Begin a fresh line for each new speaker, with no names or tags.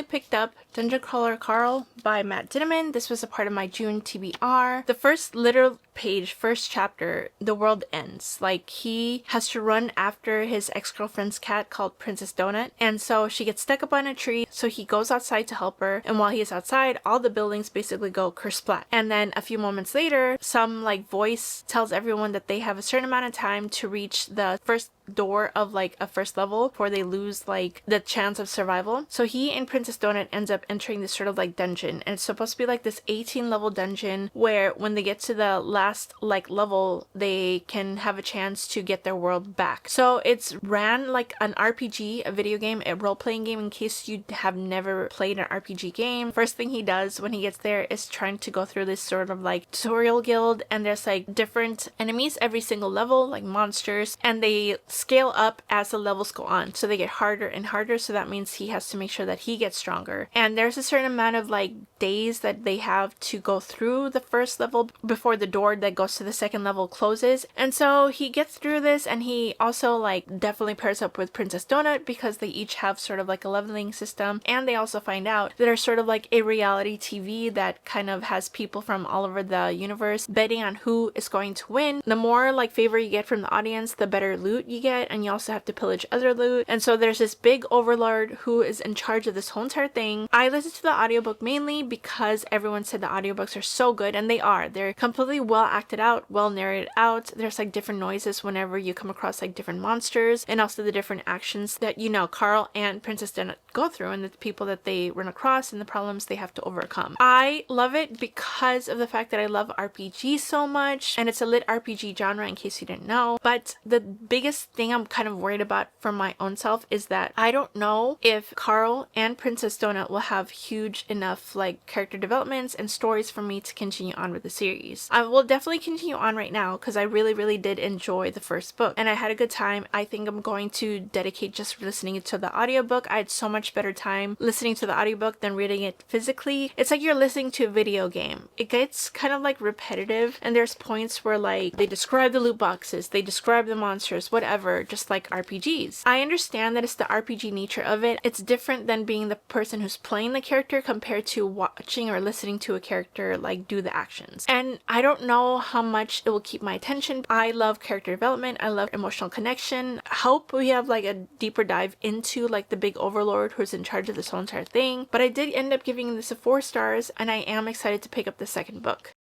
picked up Dungeon Crawler Carl by Matt Diniman. This was a part of my June TBR. The first literal page, first chapter, the world ends. Like, he has to run after his ex-girlfriend's cat called Princess Donut, and so she gets stuck up on a tree, so he goes outside to help her, and while he is outside, all the buildings basically go kersplat. And then a few moments later, some like voice tells everyone that they have a certain amount of time to reach the first door of like a first level before they lose like the chance of survival. So he and Princess Donut ends up entering this sort of like dungeon, and it's supposed to be like this 18 level dungeon where when they get to the last like level they can have a chance to get their world back. So it's ran like an RPG, a video game, a role-playing game, in case you have never played an RPG game. First thing he does when he gets there is trying to go through this sort of like tutorial guild, and there's like different enemies every single level, like monsters, and they scale up as the levels go on, so they get harder and harder. So that means he has to make sure that he gets stronger, and there's a certain amount of like days that they have to go through the first level before the door that goes to the second level closes. And so he gets through this, and he also like definitely pairs up with Princess Donut because they each have sort of like a leveling system, and they also find out that there's sort of like a reality TV that kind of has people from all over the universe betting on who is going to win. The more like favor you get from the audience, the better loot you get, and you also have to pillage other loot. And so there's this big overlord who is in charge of this whole entire thing. I listened to the audiobook mainly because everyone said the audiobooks are so good, and they are. They're completely well acted out, well narrated out. There's like different noises whenever you come across like different monsters, and also the different actions that, you know, Carl and Princess Donut go through, and the people that they run across and the problems they have to overcome. I love it because of the fact that I love RPG so much, and it's a lit RPG genre in case you didn't know. But the biggest thing I'm kind of worried about for my own self is that I don't know if Carl and Princess Donut will have huge enough like character developments and stories for me to continue on with the series. I will definitely continue on right now because I really did enjoy the first book and I had a good time. I think I'm going to dedicate just listening to the audiobook. I had so much better time listening to the audiobook than reading it physically. It's like you're listening to a video game. It gets kind of like repetitive, and there's points where like they describe the loot boxes, they describe the monsters, whatever, just like RPGs. I understand that it's the RPG nature of it. It's different than being the person who's playing the character compared to watching or listening to a character like do the actions. And I don't know how much it will keep my attention. I love character development. I love emotional connection. I hope we have like a deeper dive into like the big overlord who's in charge of this whole entire thing. But I did end up giving this a 4 stars, and I am excited to pick up the second book.